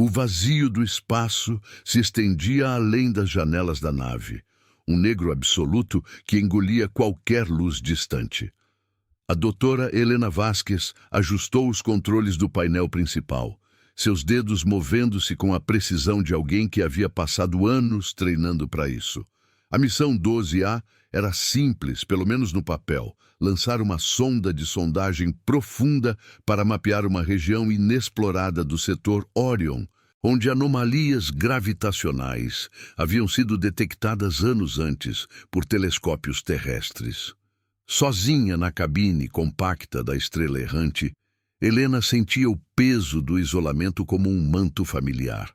O vazio do espaço se estendia além das janelas da nave, um negro absoluto que engolia qualquer luz distante. A doutora Helena Vasquez ajustou os controles do painel principal, seus dedos movendo-se com a precisão de alguém que havia passado anos treinando para isso. A missão 12A era simples, pelo menos no papel, lançar uma sonda de sondagem profunda para mapear uma região inexplorada do setor Orion, onde anomalias gravitacionais haviam sido detectadas anos antes por telescópios terrestres. Sozinha na cabine compacta da estrela errante, Helena sentia o peso do isolamento como um manto familiar.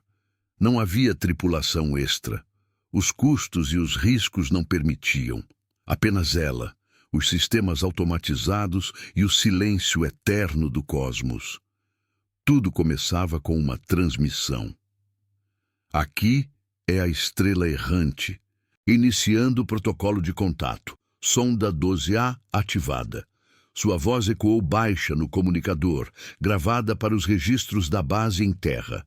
Não havia tripulação extra. Os custos e os riscos não permitiam. Apenas ela, os sistemas automatizados e o silêncio eterno do cosmos. Tudo começava com uma transmissão. Aqui é a estrela errante, iniciando o protocolo de contato. Sonda 12A ativada. Sua voz ecoou baixa no comunicador, gravada para os registros da base em terra.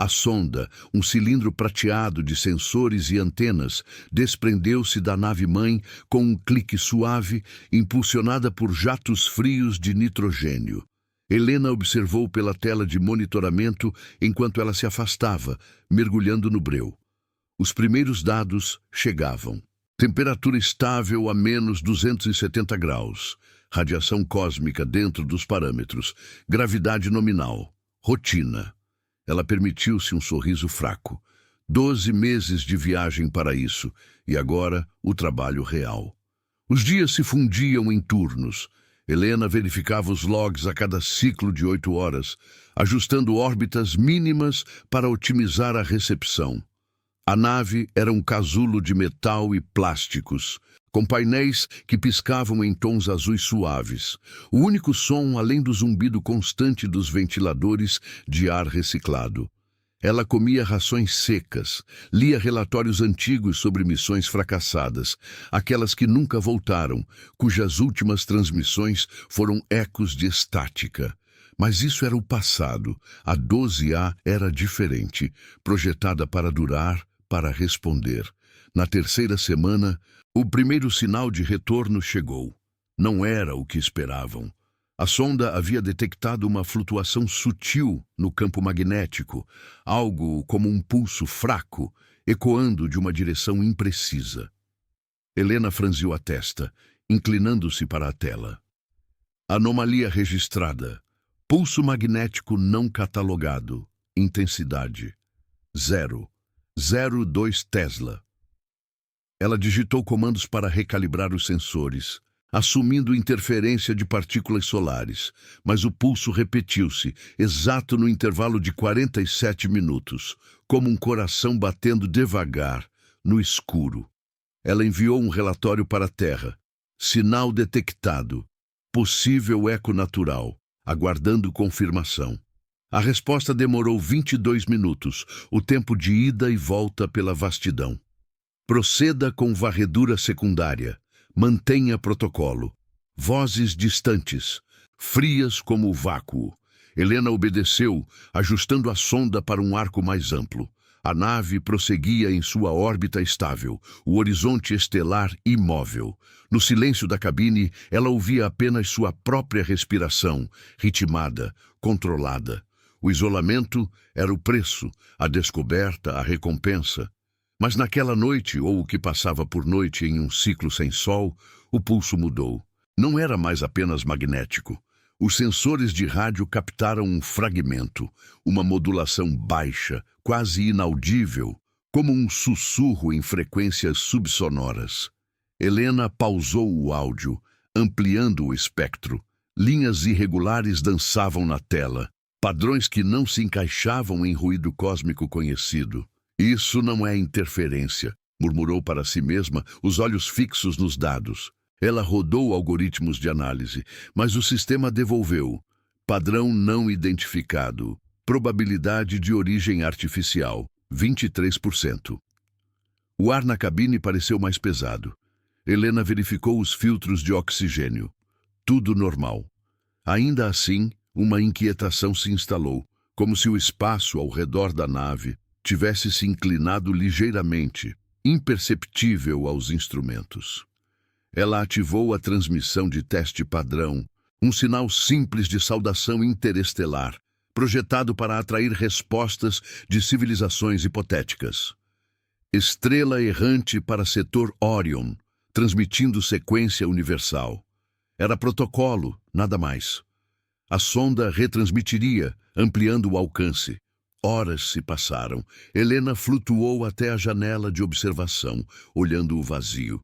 A sonda, um cilindro prateado de sensores e antenas, desprendeu-se da nave-mãe com um clique suave, impulsionada por jatos frios de nitrogênio. Helena observou pela tela de monitoramento enquanto ela se afastava, mergulhando no breu. Os primeiros dados chegavam. Temperatura estável a menos 270 graus. Radiação cósmica dentro dos parâmetros. Gravidade nominal. Rotina. Ela permitiu-se um sorriso fraco. 12 meses de viagem para isso, e agora o trabalho real. Os dias se fundiam em turnos. Helena verificava os logs a cada ciclo de 8 horas, ajustando órbitas mínimas para otimizar a recepção. A nave era um casulo de metal e plásticos, com painéis que piscavam em tons azuis suaves. O único som, além do zumbido constante dos ventiladores de ar reciclado. Ela comia rações secas, lia relatórios antigos sobre missões fracassadas, aquelas que nunca voltaram, cujas últimas transmissões foram ecos de estática. Mas isso era o passado. A 12A era diferente, projetada para durar, para responder. Na terceira semana, o primeiro sinal de retorno chegou. Não era o que esperavam. A sonda havia detectado uma flutuação sutil no campo magnético, algo como um pulso fraco, ecoando de uma direção imprecisa. Helena franziu a testa, inclinando-se para a tela. Anomalia registrada. Pulso magnético não catalogado. Intensidade. 0,02 Tesla. Ela digitou comandos para recalibrar os sensores, assumindo interferência de partículas solares, mas o pulso repetiu-se, exato no intervalo de 47 minutos, como um coração batendo devagar, no escuro. Ela enviou um relatório para a Terra. Sinal detectado. Possível eco natural, aguardando confirmação. A resposta demorou 22 minutos, o tempo de ida e volta pela vastidão. Proceda com varredura secundária. Mantenha protocolo. Vozes distantes, frias como o vácuo. Helena obedeceu, ajustando a sonda para um arco mais amplo. A nave prosseguia em sua órbita estável, o horizonte estelar imóvel. No silêncio da cabine, ela ouvia apenas sua própria respiração, ritmada, controlada. O isolamento era o preço, a descoberta, a recompensa. Mas naquela noite, ou o que passava por noite em um ciclo sem sol, o pulso mudou. Não era mais apenas magnético. Os sensores de rádio captaram um fragmento, uma modulação baixa, quase inaudível, como um sussurro em frequências subsonoras. Helena pausou o áudio, ampliando o espectro. Linhas irregulares dançavam na tela, padrões que não se encaixavam em ruído cósmico conhecido. Isso não é interferência, murmurou para si mesma, os olhos fixos nos dados. Ela rodou algoritmos de análise, mas o sistema devolveu. Padrão não identificado. Probabilidade de origem artificial, 23%. O ar na cabine pareceu mais pesado. Helena verificou os filtros de oxigênio. Tudo normal. Ainda assim, uma inquietação se instalou, como se o espaço ao redor da nave tivesse se inclinado ligeiramente, imperceptível aos instrumentos. Ela ativou a transmissão de teste padrão, um sinal simples de saudação interestelar, projetado para atrair respostas de civilizações hipotéticas. Estrela errante para setor Orion, transmitindo sequência universal. Era protocolo, nada mais. A sonda retransmitiria, ampliando o alcance. Horas se passaram. Helena flutuou até a janela de observação, olhando o vazio.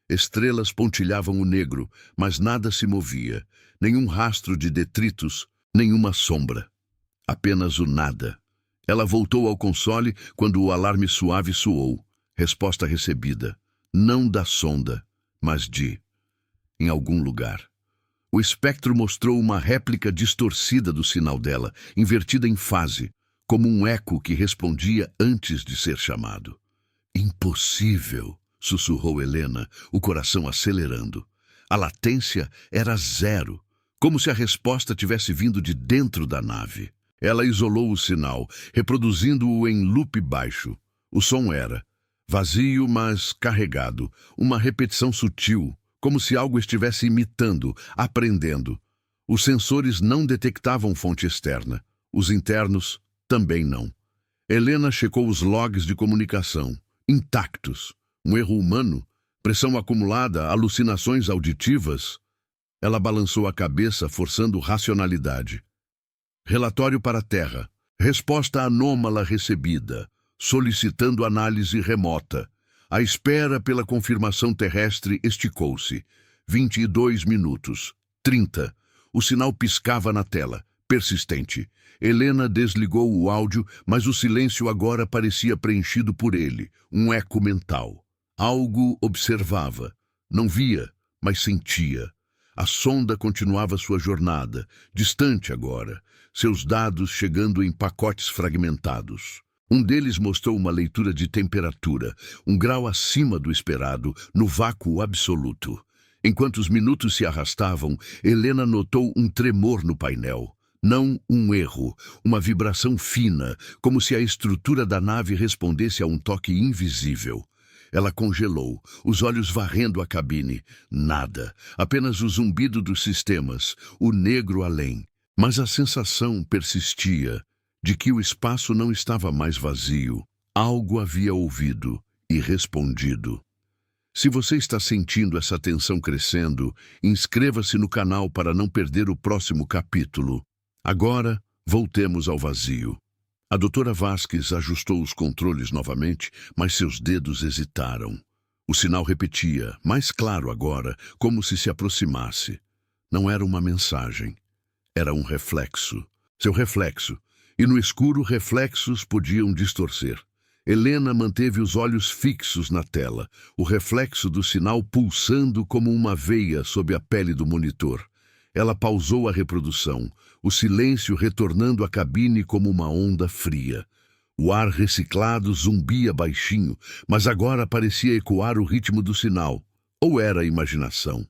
Estrelas pontilhavam o negro, mas nada se movia. Nenhum rastro de detritos, nenhuma sombra. Apenas o nada. Ela voltou ao console quando o alarme suave soou. Resposta recebida. Não da sonda, mas em algum lugar. O espectro mostrou uma réplica distorcida do sinal dela, invertida em fase, como um eco que respondia antes de ser chamado. Impossível, sussurrou Helena, o coração acelerando. A latência era zero, como se a resposta tivesse vindo de dentro da nave. Ela isolou o sinal, reproduzindo-o em loop baixo. O som era vazio, mas carregado, uma repetição sutil, como se algo estivesse imitando, aprendendo. Os sensores não detectavam fonte externa. Os internos também não. Helena checou os logs de comunicação, intactos. Um erro humano, pressão acumulada, alucinações auditivas. Ela balançou a cabeça, forçando racionalidade. Relatório para a Terra. Resposta anômala recebida, solicitando análise remota. A espera pela confirmação terrestre esticou-se. 22 minutos. 30. O sinal piscava na tela, persistente. Helena desligou o áudio, mas o silêncio agora parecia preenchido por ele, um eco mental. Algo observava. Não via, mas sentia. A sonda continuava sua jornada, distante agora, seus dados chegando em pacotes fragmentados. Um deles mostrou uma leitura de temperatura, um grau acima do esperado, no vácuo absoluto. Enquanto os minutos se arrastavam, Helena notou um tremor no painel. Não um erro, uma vibração fina, como se a estrutura da nave respondesse a um toque invisível. Ela congelou, os olhos varrendo a cabine. Nada, apenas o zumbido dos sistemas, o negro além. Mas a sensação persistia de que o espaço não estava mais vazio. Algo havia ouvido e respondido. Se você está sentindo essa tensão crescendo, inscreva-se no canal para não perder o próximo capítulo. Agora, voltemos ao vazio. A doutora Vasquez ajustou os controles novamente, mas seus dedos hesitaram. O sinal repetia, mais claro agora, como se aproximasse. Não era uma mensagem. Era um reflexo. Seu reflexo. E no escuro, reflexos podiam distorcer. Helena manteve os olhos fixos na tela, o reflexo do sinal pulsando como uma veia sob a pele do monitor. Ela pausou a reprodução, o silêncio retornando à cabine como uma onda fria. O ar reciclado zumbia baixinho, mas agora parecia ecoar o ritmo do sinal. Ou era imaginação?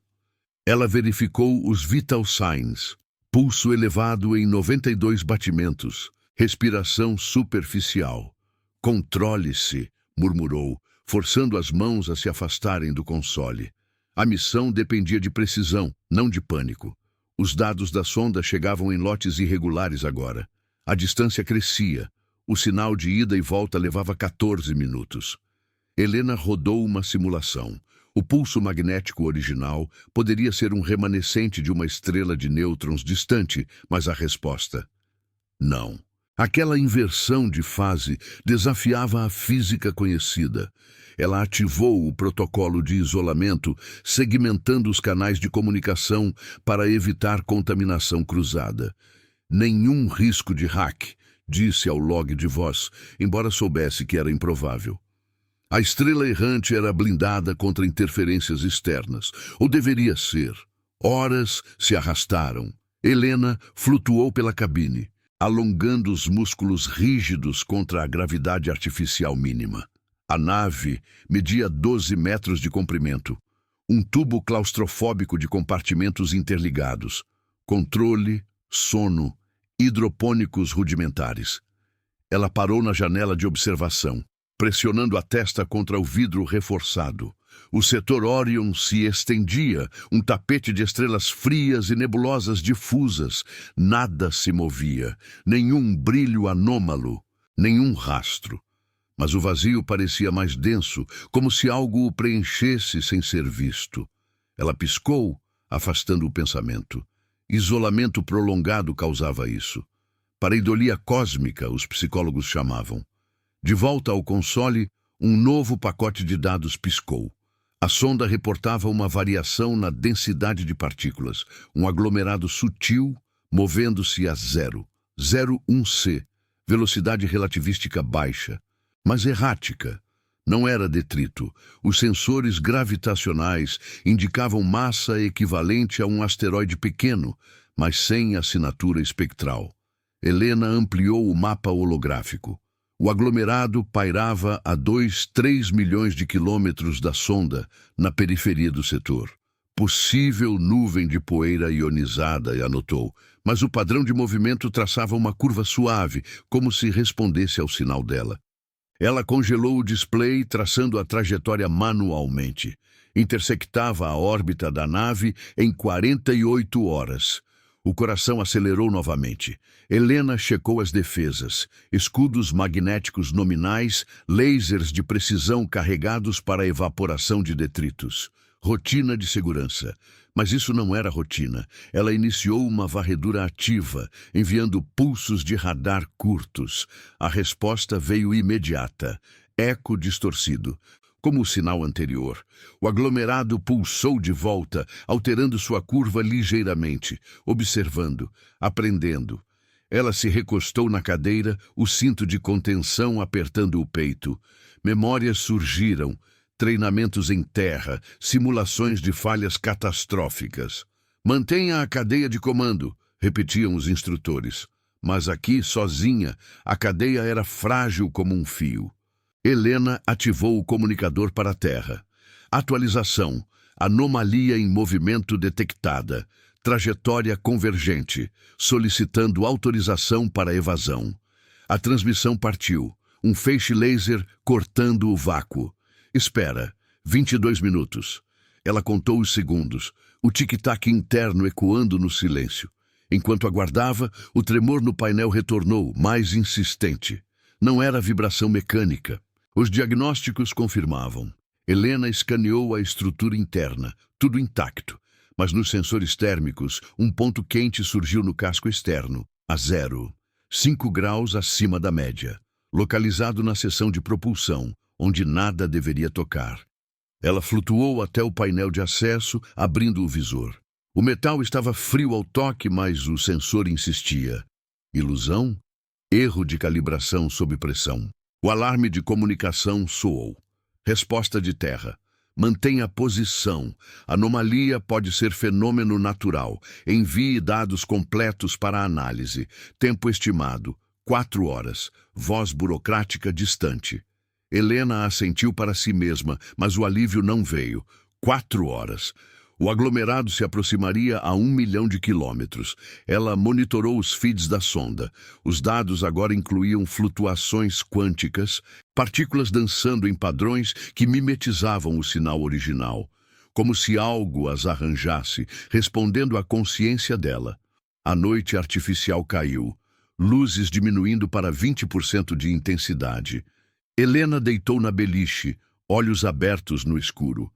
Ela verificou os vital signs. Pulso elevado em 92 batimentos. Respiração superficial. Controle-se, murmurou, forçando as mãos a se afastarem do console. A missão dependia de precisão, não de pânico. Os dados da sonda chegavam em lotes irregulares agora. A distância crescia. O sinal de ida e volta levava 14 minutos. Helena rodou uma simulação. O pulso magnético original poderia ser um remanescente de uma estrela de nêutrons distante, mas a resposta: não. Aquela inversão de fase desafiava a física conhecida. Ela ativou o protocolo de isolamento, segmentando os canais de comunicação para evitar contaminação cruzada. Nenhum risco de hack, disse ao log de voz, embora soubesse que era improvável. A estrela errante era blindada contra interferências externas, ou deveria ser. Horas se arrastaram. Helena flutuou pela cabine, alongando os músculos rígidos contra a gravidade artificial mínima. A nave media 12 metros de comprimento, um tubo claustrofóbico de compartimentos interligados. Controle, sono, hidropônicos rudimentares. Ela parou na janela de observação, pressionando a testa contra o vidro reforçado. O setor Orion se estendia, um tapete de estrelas frias e nebulosas difusas. Nada se movia, nenhum brilho anômalo, nenhum rastro. Mas o vazio parecia mais denso, como se algo o preenchesse sem ser visto. Ela piscou, afastando o pensamento. Isolamento prolongado causava isso. Pareidolia cósmica, os psicólogos chamavam. De volta ao console, um novo pacote de dados piscou. A sonda reportava uma variação na densidade de partículas, um aglomerado sutil, movendo-se a 0,01c, velocidade relativística baixa, mas errática. Não era detrito. Os sensores gravitacionais indicavam massa equivalente a um asteroide pequeno, mas sem assinatura espectral. Helena ampliou o mapa holográfico. O aglomerado pairava a 3 milhões de quilômetros da sonda, na periferia do setor. Possível nuvem de poeira ionizada, anotou, mas o padrão de movimento traçava uma curva suave, como se respondesse ao sinal dela. Ela congelou o display, traçando a trajetória manualmente. Intersectava a órbita da nave em 48 horas. O coração acelerou novamente. Helena checou as defesas, escudos magnéticos nominais, lasers de precisão carregados para a evaporação de detritos. Rotina de segurança. Mas isso não era rotina. Ela iniciou uma varredura ativa, enviando pulsos de radar curtos. A resposta veio imediata. Eco distorcido. Como o sinal anterior, o aglomerado pulsou de volta, alterando sua curva ligeiramente, observando, aprendendo. Ela se recostou na cadeira, o cinto de contenção apertando o peito. Memórias surgiram, treinamentos em terra, simulações de falhas catastróficas. Mantenha a cadeia de comando, repetiam os instrutores. Mas aqui, sozinha, a cadeia era frágil como um fio. Helena ativou o comunicador para a Terra. Atualização. Anomalia em movimento detectada. Trajetória convergente. Solicitando autorização para evasão. A transmissão partiu. Um feixe laser cortando o vácuo. Espera. 22 minutos. Ela contou os segundos. O tic-tac interno ecoando no silêncio. Enquanto aguardava, o tremor no painel retornou, mais insistente. Não era vibração mecânica. Os diagnósticos confirmavam. Helena escaneou a estrutura interna, tudo intacto, mas nos sensores térmicos, um ponto quente surgiu no casco externo, a 5 graus acima da média, localizado na seção de propulsão, onde nada deveria tocar. Ela flutuou até o painel de acesso, abrindo o visor. O metal estava frio ao toque, mas o sensor insistia. Ilusão? Erro de calibração sob pressão. O alarme de comunicação soou. Resposta de terra. Mantenha a posição. Anomalia pode ser fenômeno natural. Envie dados completos para análise. Tempo estimado. 4 horas. Voz burocrática distante. Helena assentiu para si mesma, mas o alívio não veio. 4 horas. O aglomerado se aproximaria a 1 milhão de quilômetros. Ela monitorou os feeds da sonda. Os dados agora incluíam flutuações quânticas, partículas dançando em padrões que mimetizavam o sinal original, como se algo as arranjasse, respondendo à consciência dela. A noite artificial caiu, luzes diminuindo para 20% de intensidade. Helena deitou na beliche, olhos abertos no escuro.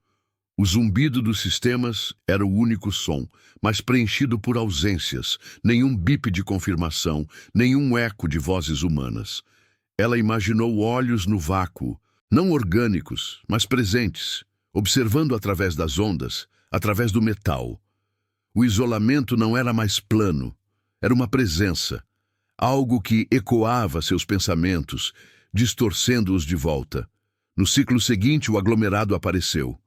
O zumbido dos sistemas era o único som, mas preenchido por ausências, nenhum bip de confirmação, nenhum eco de vozes humanas. Ela imaginou olhos no vácuo, não orgânicos, mas presentes, observando através das ondas, através do metal. O isolamento não era mais plano, era uma presença, algo que ecoava seus pensamentos, distorcendo-os de volta. No ciclo seguinte, o aglomerado apareceu.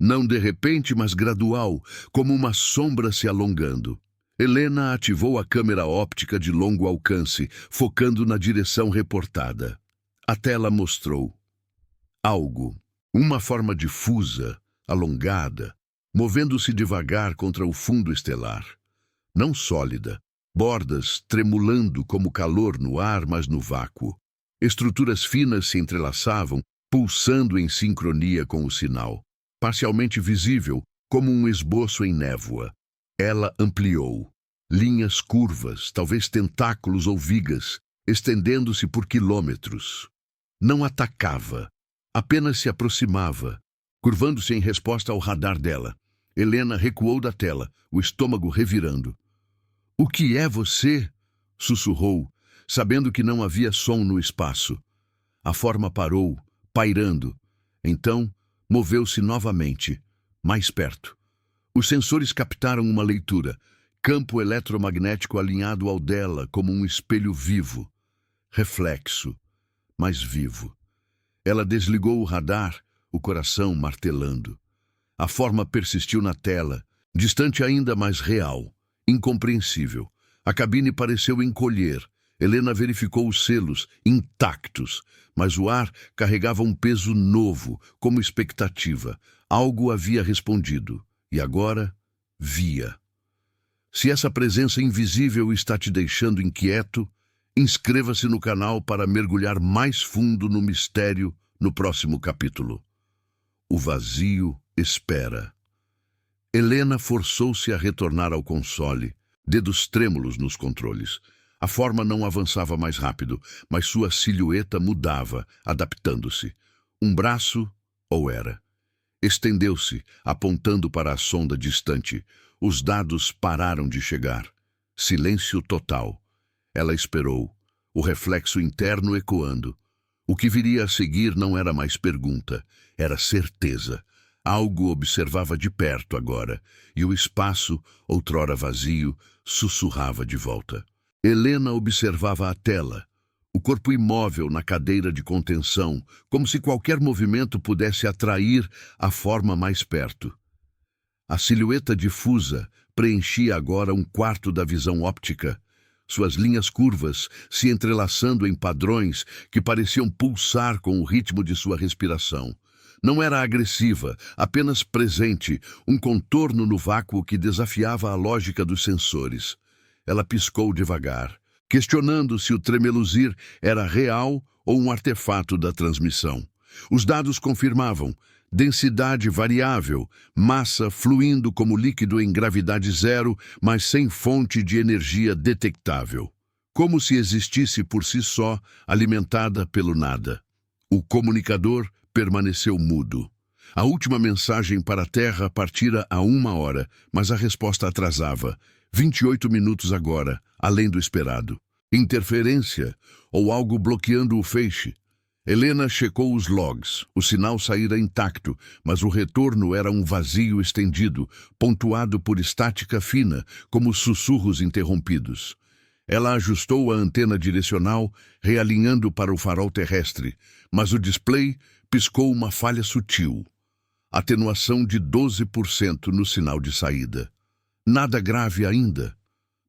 Não de repente, mas gradual, como uma sombra se alongando. Helena ativou a câmera óptica de longo alcance, focando na direção reportada. A tela mostrou algo, uma forma difusa, alongada, movendo-se devagar contra o fundo estelar. Não sólida, Bordas tremulando como calor no ar, mas no vácuo. Estruturas finas se entrelaçavam, pulsando em sincronia com o sinal. Parcialmente visível, como um esboço em névoa. Ela ampliou. Linhas curvas, talvez tentáculos ou vigas, estendendo-se por quilômetros. Não atacava, apenas se aproximava, curvando-se em resposta ao radar dela. Helena recuou da tela, o estômago revirando. "O que é você?" sussurrou, sabendo que não havia som no espaço. A forma parou, pairando. Então, moveu-se novamente, mais perto. Os sensores captaram uma leitura, campo eletromagnético alinhado ao dela como um espelho vivo. Reflexo, mas vivo. Ela desligou o radar, o coração martelando. A forma persistiu na tela, distante ainda, mas real, incompreensível. A cabine pareceu encolher. Helena verificou os selos, intactos, mas o ar carregava um peso novo, como expectativa. Algo havia respondido, e agora via. Se essa presença invisível está te deixando inquieto, inscreva-se no canal para mergulhar mais fundo no mistério no próximo capítulo. O vazio espera. Helena forçou-se a retornar ao console, dedos trêmulos nos controles. A forma não avançava mais rápido, mas sua silhueta mudava, adaptando-se. Um braço, ou era. Estendeu-se, apontando para a sonda distante. Os dados pararam de chegar. Silêncio total. Ela esperou, o reflexo interno ecoando. O que viria a seguir não era mais pergunta, era certeza. Algo observava de perto agora, e o espaço, outrora vazio, sussurrava de volta. Helena observava a tela, o corpo imóvel na cadeira de contenção, como se qualquer movimento pudesse atrair a forma mais perto. A silhueta difusa preenchia agora um quarto da visão óptica, suas linhas curvas se entrelaçando em padrões que pareciam pulsar com o ritmo de sua respiração. Não era agressiva, apenas presente, um contorno no vácuo que desafiava a lógica dos sensores. Ela piscou devagar, questionando se o tremeluzir era real ou um artefato da transmissão. Os dados confirmavam densidade variável, massa fluindo como líquido em gravidade zero, mas sem fonte de energia detectável. Como se existisse por si só, alimentada pelo nada. O comunicador permaneceu mudo. A última mensagem para a Terra partira há 1 hora, mas a resposta atrasava. 28 minutos agora, além do esperado. Interferência ou algo bloqueando o feixe. Helena checou os logs. O sinal saíra intacto, mas o retorno era um vazio estendido, pontuado por estática fina, como sussurros interrompidos. Ela ajustou a antena direcional, realinhando para o farol terrestre, mas o display piscou uma falha sutil. Atenuação de 12% no sinal de saída. Nada grave ainda,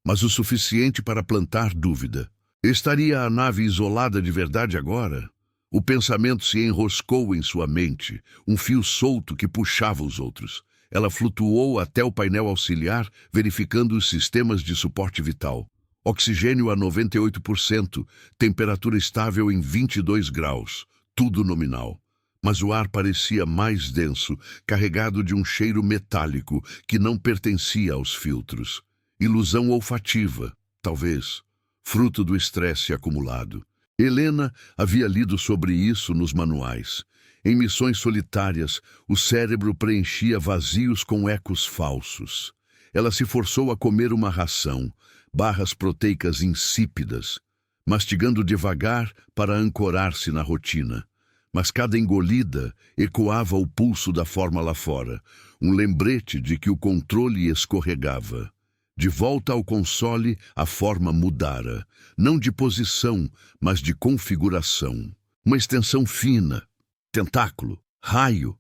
mas o suficiente para plantar dúvida. Estaria a nave isolada de verdade agora? O pensamento se enroscou em sua mente, um fio solto que puxava os outros. Ela flutuou até o painel auxiliar, verificando os sistemas de suporte vital. Oxigênio a 98%, temperatura estável em 22 graus, tudo nominal. Mas o ar parecia mais denso, carregado de um cheiro metálico que não pertencia aos filtros. Ilusão olfativa, talvez, fruto do estresse acumulado. Helena havia lido sobre isso nos manuais. Em missões solitárias, o cérebro preenchia vazios com ecos falsos. Ela se forçou a comer uma ração, barras proteicas insípidas, mastigando devagar para ancorar-se na rotina. Mas cada engolida ecoava o pulso da forma lá fora, um lembrete de que o controle escorregava. De volta ao console, a forma mudara, não de posição, mas de configuração. Uma extensão fina, tentáculo, raio.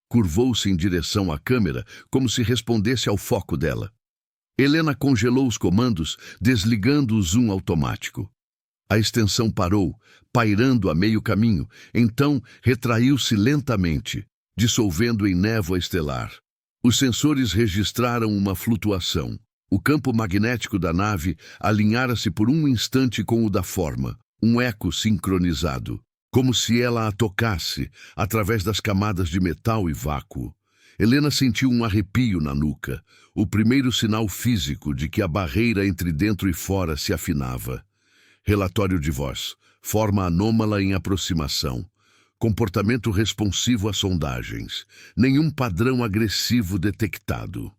Curvou-se em direção à câmera, como se respondesse ao foco dela. Helena congelou os comandos, desligando o zoom automático. A extensão parou, pairando a meio caminho, então retraiu-se lentamente, dissolvendo em névoa estelar. Os sensores registraram uma flutuação. O campo magnético da nave alinhara-se por um instante com o da forma, um eco sincronizado, como se ela a tocasse através das camadas de metal e vácuo. Helena sentiu um arrepio na nuca, o primeiro sinal físico de que a barreira entre dentro e fora se afinava. Relatório de voz, forma anômala em aproximação, comportamento responsivo a sondagens, nenhum padrão agressivo detectado.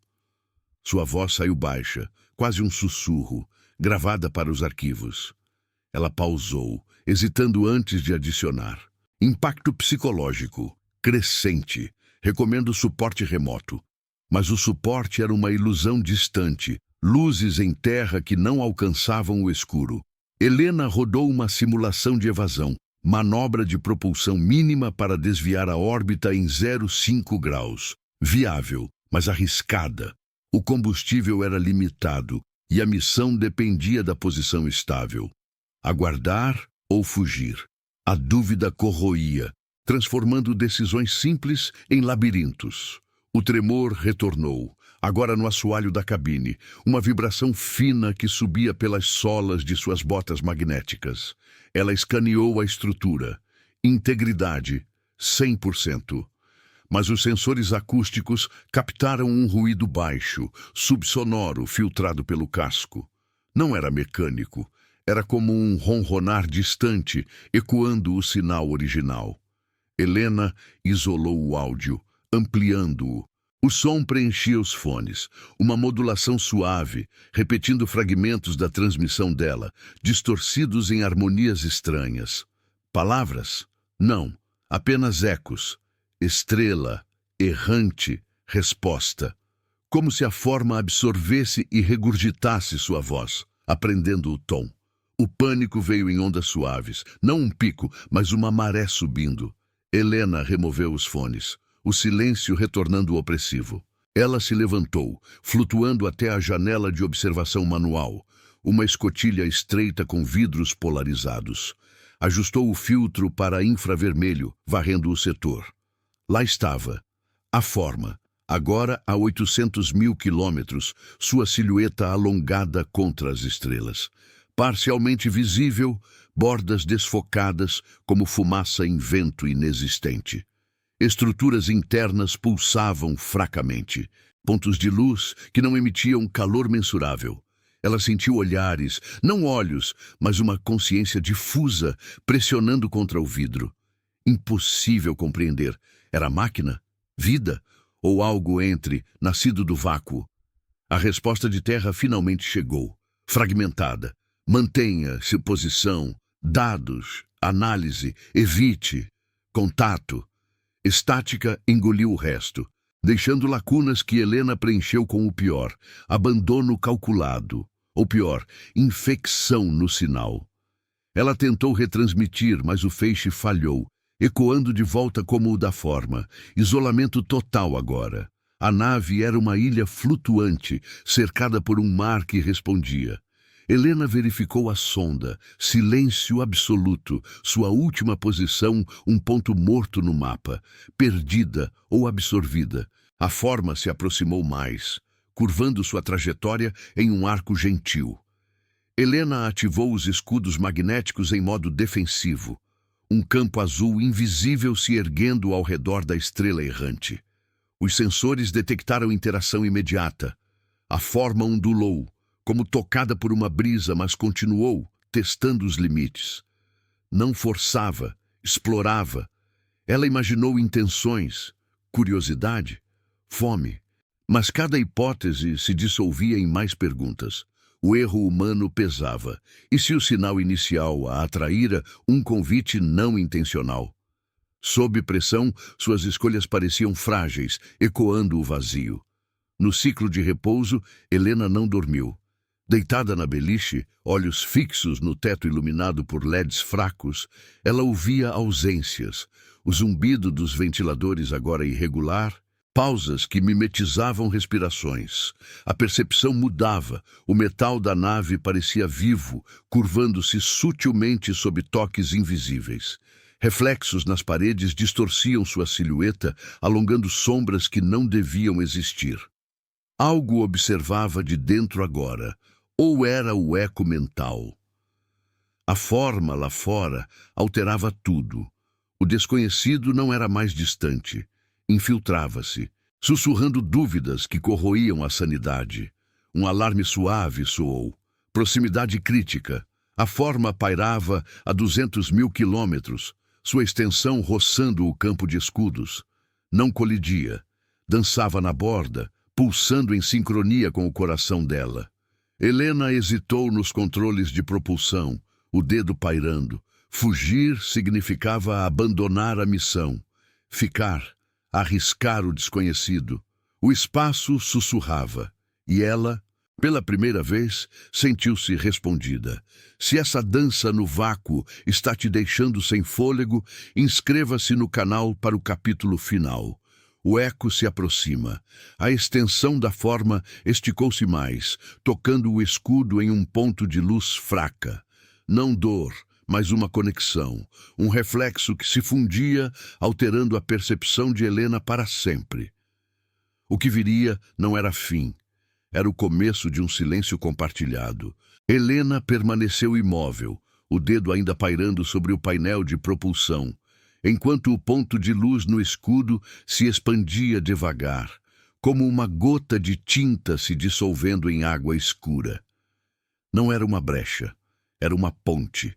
Sua voz saiu baixa, quase um sussurro, gravada para os arquivos. Ela pausou, hesitando antes de adicionar. Impacto psicológico, crescente. Recomendo suporte remoto. Mas o suporte era uma ilusão distante, luzes em terra que não alcançavam o escuro. Helena rodou uma simulação de evasão, manobra de propulsão mínima para desviar a órbita em 0,5 graus. Viável, mas arriscada. O combustível era limitado e a missão dependia da posição estável. Aguardar ou fugir. A dúvida corroía, transformando decisões simples em labirintos. O tremor retornou, agora no assoalho da cabine, uma vibração fina que subia pelas solas de suas botas magnéticas. Ela escaneou a estrutura. Integridade, 100%. Mas os sensores acústicos captaram um ruído baixo, subsonoro, filtrado pelo casco. Não era mecânico, era como um ronronar distante, ecoando o sinal original. Helena isolou o áudio, ampliando-o. O som preenchia os fones, uma modulação suave, repetindo fragmentos da transmissão dela, distorcidos em harmonias estranhas. Palavras? Não, apenas ecos. Estrela, errante, resposta. Como se a forma absorvesse e regurgitasse sua voz, aprendendo o tom. O pânico veio em ondas suaves, não um pico, mas uma maré subindo. Helena removeu os fones, o silêncio retornando opressivo. Ela se levantou, flutuando até a janela de observação manual, uma escotilha estreita com vidros polarizados. Ajustou o filtro para infravermelho, varrendo o setor. Lá estava, a forma, agora a 800 mil quilômetros, sua silhueta alongada contra as estrelas. Parcialmente visível, bordas desfocadas como fumaça em vento inexistente. Estruturas internas pulsavam fracamente, pontos de luz que não emitiam calor mensurável. Ela sentiu olhares, não olhos, mas uma consciência difusa pressionando contra o vidro. Impossível compreender. Era máquina? Vida? Ou algo entre, nascido do vácuo? A resposta de terra finalmente chegou, fragmentada. Mantenha-se posição, dados, análise, evite, contato. Estática engoliu o resto, deixando lacunas que Helena preencheu com o pior, abandono calculado, ou pior, infecção no sinal. Ela tentou retransmitir, mas o feixe falhou, ecoando de volta como o da forma, isolamento total agora. A nave era uma ilha flutuante, cercada por um mar que respondia. Helena verificou a sonda, silêncio absoluto, sua última posição, um ponto morto no mapa, perdida ou absorvida. A forma se aproximou mais, curvando sua trajetória em um arco gentil. Helena ativou os escudos magnéticos em modo defensivo, um campo azul invisível se erguendo ao redor da estrela errante. Os sensores detectaram interação imediata. A forma ondulou, como tocada por uma brisa, mas continuou, testando os limites. Não forçava, explorava. Ela imaginou intenções, curiosidade, fome. Mas cada hipótese se dissolvia em mais perguntas. O erro humano pesava. E se o sinal inicial a atraíra um convite não intencional? Sob pressão, suas escolhas pareciam frágeis, ecoando o vazio. No ciclo de repouso, Helena não dormiu. Deitada na beliche, olhos fixos no teto iluminado por LEDs fracos, ela ouvia ausências, o zumbido dos ventiladores agora irregular, pausas que mimetizavam respirações. A percepção mudava, o metal da nave parecia vivo, curvando-se sutilmente sob toques invisíveis. Reflexos nas paredes distorciam sua silhueta, alongando sombras que não deviam existir. Algo observava de dentro agora, ou era o eco mental. A forma lá fora alterava tudo. O desconhecido não era mais distante. Infiltrava-se, sussurrando dúvidas que corroíam a sanidade. Um alarme suave soou. Proximidade crítica. A forma pairava a 200.000 quilômetros, sua extensão roçando o campo de escudos. Não colidia. Dançava na borda, pulsando em sincronia com o coração dela. Helena hesitou nos controles de propulsão, o dedo pairando. Fugir significava abandonar a missão. Ficar, arriscar o desconhecido. O espaço sussurrava, e ela, pela primeira vez, sentiu-se respondida. Se essa dança no vácuo está te deixando sem fôlego, inscreva-se no canal para o capítulo final. O eco se aproxima. A extensão da forma esticou-se mais, tocando o escudo em um ponto de luz fraca. Não dor, mas uma conexão, um reflexo que se fundia, alterando a percepção de Helena para sempre. O que viria não era fim. Era o começo de um silêncio compartilhado. Helena permaneceu imóvel, o dedo ainda pairando sobre o painel de propulsão, enquanto o ponto de luz no escudo se expandia devagar, como uma gota de tinta se dissolvendo em água escura. Não era uma brecha, era uma ponte.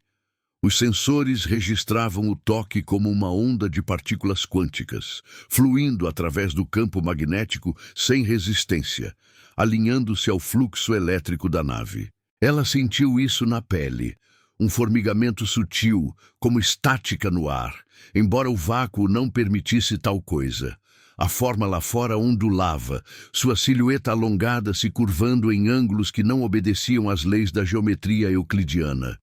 Os sensores registravam o toque como uma onda de partículas quânticas, fluindo através do campo magnético sem resistência, alinhando-se ao fluxo elétrico da nave. Ela sentiu isso na pele, um formigamento sutil, como estática no ar, embora o vácuo não permitisse tal coisa. A forma lá fora ondulava, sua silhueta alongada se curvando em ângulos que não obedeciam às leis da geometria euclidiana.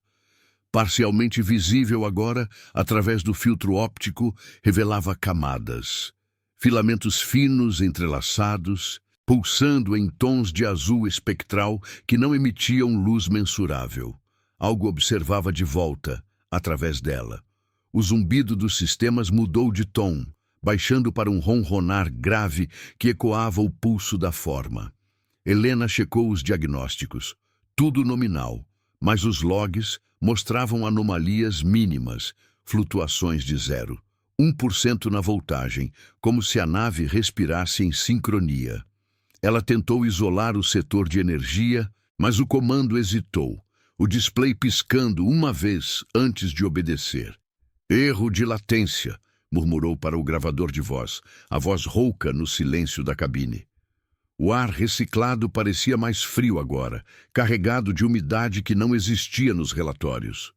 Parcialmente visível agora, através do filtro óptico, revelava camadas. Filamentos finos entrelaçados, pulsando em tons de azul espectral que não emitiam luz mensurável. Algo observava de volta, através dela. O zumbido dos sistemas mudou de tom, baixando para um ronronar grave que ecoava o pulso da forma. Helena checou os diagnósticos. Tudo nominal, mas os logs mostravam anomalias mínimas, flutuações de 0,1% na voltagem, como se a nave respirasse em sincronia. Ela tentou isolar o setor de energia, mas o comando hesitou, o display piscando uma vez antes de obedecer. Erro de latência, murmurou para o gravador de voz, a voz rouca no silêncio da cabine. O ar reciclado parecia mais frio agora, carregado de umidade que não existia nos relatórios.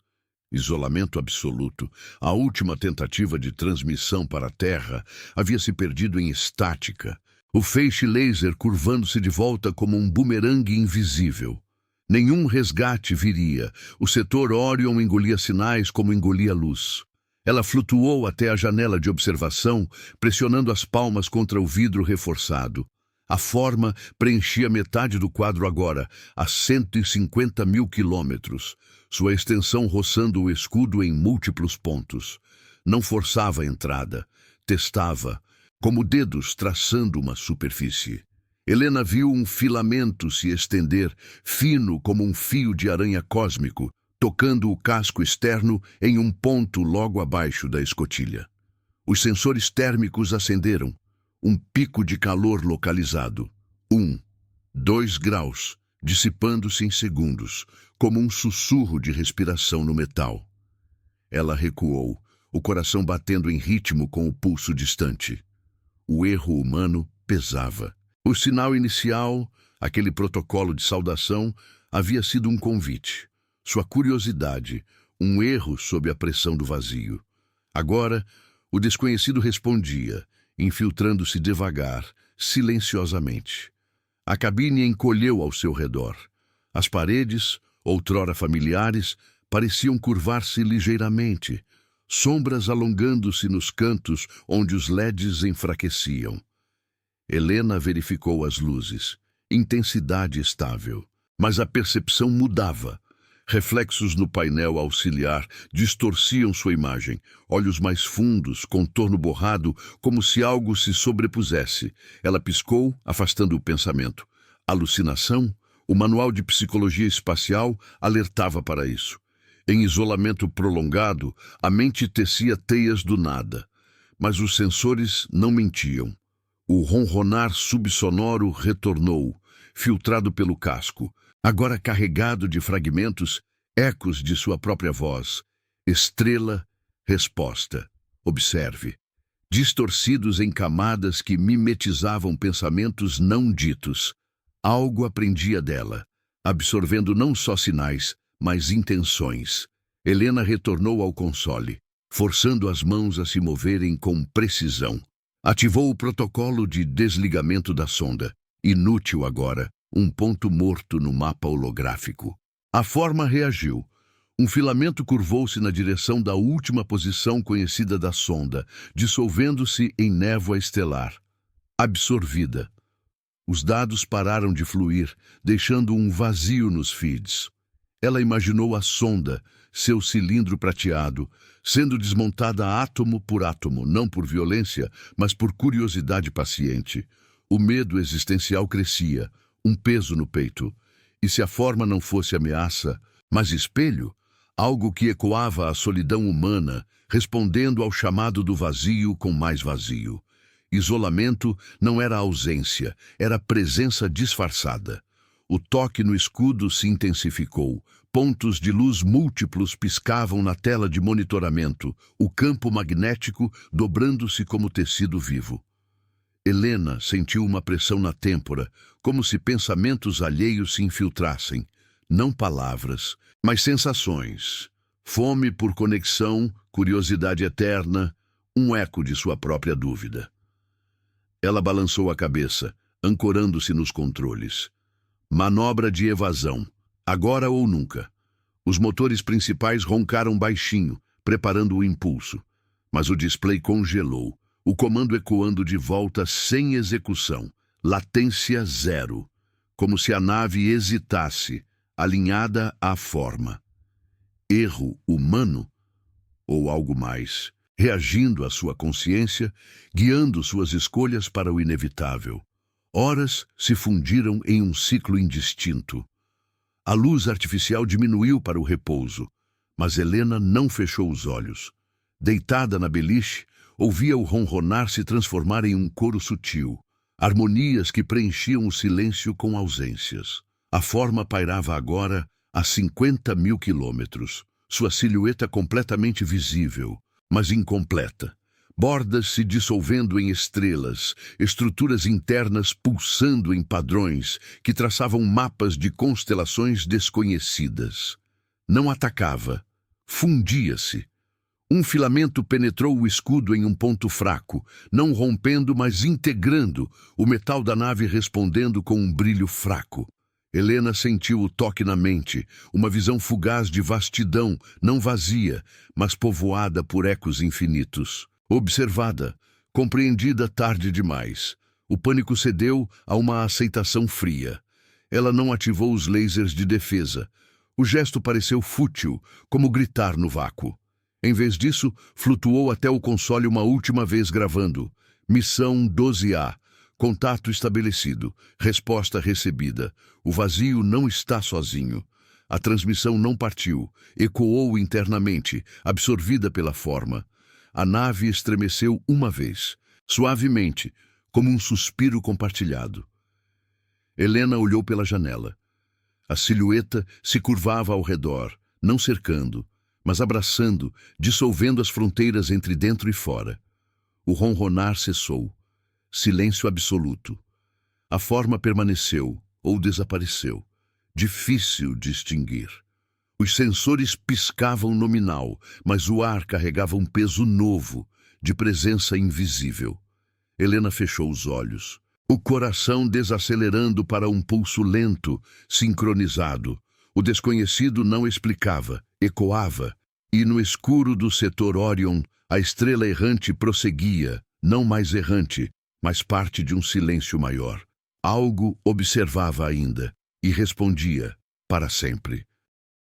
Isolamento absoluto. A última tentativa de transmissão para a Terra havia se perdido em estática. O feixe laser curvando-se de volta como um bumerangue invisível. Nenhum resgate viria. O setor Orion engolia sinais como engolia luz. Ela flutuou até a janela de observação, pressionando as palmas contra o vidro reforçado. A forma preenchia metade do quadro agora, a 150.000 quilômetros, sua extensão roçando o escudo em múltiplos pontos. Não forçava a entrada, testava, como dedos traçando uma superfície. Helena viu um filamento se estender, fino como um fio de aranha cósmico, tocando o casco externo em um ponto logo abaixo da escotilha. Os sensores térmicos acenderam. Um pico de calor localizado. 2 graus, dissipando-se em segundos, como um sussurro de respiração no metal. Ela recuou, o coração batendo em ritmo com o pulso distante. O erro humano pesava. O sinal inicial, aquele protocolo de saudação, havia sido um convite. Sua curiosidade, um erro sob a pressão do vazio. Agora, o desconhecido respondia, infiltrando-se devagar, silenciosamente. A cabine encolheu ao seu redor. As paredes, outrora familiares, pareciam curvar-se ligeiramente, sombras alongando-se nos cantos onde os LEDs enfraqueciam. Helena verificou as luzes. Intensidade estável. Mas a percepção mudava. Reflexos no painel auxiliar distorciam sua imagem, olhos mais fundos, contorno borrado, como se algo se sobrepusesse. Ela piscou, afastando o pensamento. Alucinação? O manual de psicologia espacial alertava para isso. Em isolamento prolongado, a mente tecia teias do nada. Mas os sensores não mentiam. O ronronar subsonoro retornou, filtrado pelo casco, agora carregado de fragmentos, ecos de sua própria voz. Estrela, resposta. Observe. Distorcidos em camadas que mimetizavam pensamentos não ditos. Algo aprendia dela, absorvendo não só sinais, mas intenções. Helena retornou ao console, forçando as mãos a se moverem com precisão. Ativou o protocolo de desligamento da sonda. Inútil agora, um ponto morto no mapa holográfico. A forma reagiu. Um filamento curvou-se na direção da última posição conhecida da sonda, dissolvendo-se em névoa estelar. Absorvida. Os dados pararam de fluir, deixando um vazio nos feeds. Ela imaginou a sonda, seu cilindro prateado, sendo desmontada átomo por átomo, não por violência, mas por curiosidade paciente. O medo existencial crescia, um peso no peito. E se a forma não fosse ameaça, mas espelho, algo que ecoava a solidão humana, respondendo ao chamado do vazio com mais vazio. Isolamento não era ausência, era presença disfarçada. O toque no escudo se intensificou. Pontos de luz múltiplos piscavam na tela de monitoramento, o campo magnético dobrando-se como tecido vivo. Helena sentiu uma pressão na têmpora, como se pensamentos alheios se infiltrassem. Não palavras, mas sensações. Fome por conexão, curiosidade eterna, um eco de sua própria dúvida. Ela balançou a cabeça, ancorando-se nos controles. Manobra de evasão. Agora ou nunca. Os motores principais roncaram baixinho, preparando o impulso. Mas o display congelou, o comando ecoando de volta sem execução. Latência zero. Como se a nave hesitasse, alinhada à forma. Erro humano? Ou algo mais? Reagindo à sua consciência, guiando suas escolhas para o inevitável. Horas se fundiram em um ciclo indistinto. A luz artificial diminuiu para o repouso, mas Helena não fechou os olhos. Deitada na beliche, ouvia o ronronar se transformar em um coro sutil, harmonias que preenchiam o silêncio com ausências. A forma pairava agora a 50.000 quilômetros, sua silhueta completamente visível, mas incompleta. Bordas se dissolvendo em estrelas, estruturas internas pulsando em padrões que traçavam mapas de constelações desconhecidas. Não atacava, fundia-se. Um filamento penetrou o escudo em um ponto fraco, não rompendo, mas integrando, o metal da nave respondendo com um brilho fraco. Helena sentiu o toque na mente, uma visão fugaz de vastidão, não vazia, mas povoada por ecos infinitos. Observada, compreendida tarde demais. O pânico cedeu a uma aceitação fria. Ela não ativou os lasers de defesa. O gesto pareceu fútil, como gritar no vácuo. Em vez disso, flutuou até o console uma última vez gravando. Missão 12A. Contato estabelecido. Resposta recebida. O vazio não está sozinho. A transmissão não partiu. Ecoou internamente, absorvida pela forma. A nave estremeceu uma vez, suavemente, como um suspiro compartilhado. Helena olhou pela janela. A silhueta se curvava ao redor, não cercando, mas abraçando, dissolvendo as fronteiras entre dentro e fora. O ronronar cessou. Silêncio absoluto. A forma permaneceu, ou desapareceu. Difícil distinguir. Os sensores piscavam nominal, mas o ar carregava um peso novo, de presença invisível. Helena fechou os olhos. O coração desacelerando para um pulso lento, sincronizado. O desconhecido não explicava, ecoava. E no escuro do setor Orion, a estrela errante prosseguia, não mais errante, mas parte de um silêncio maior. Algo observava ainda e respondia, para sempre.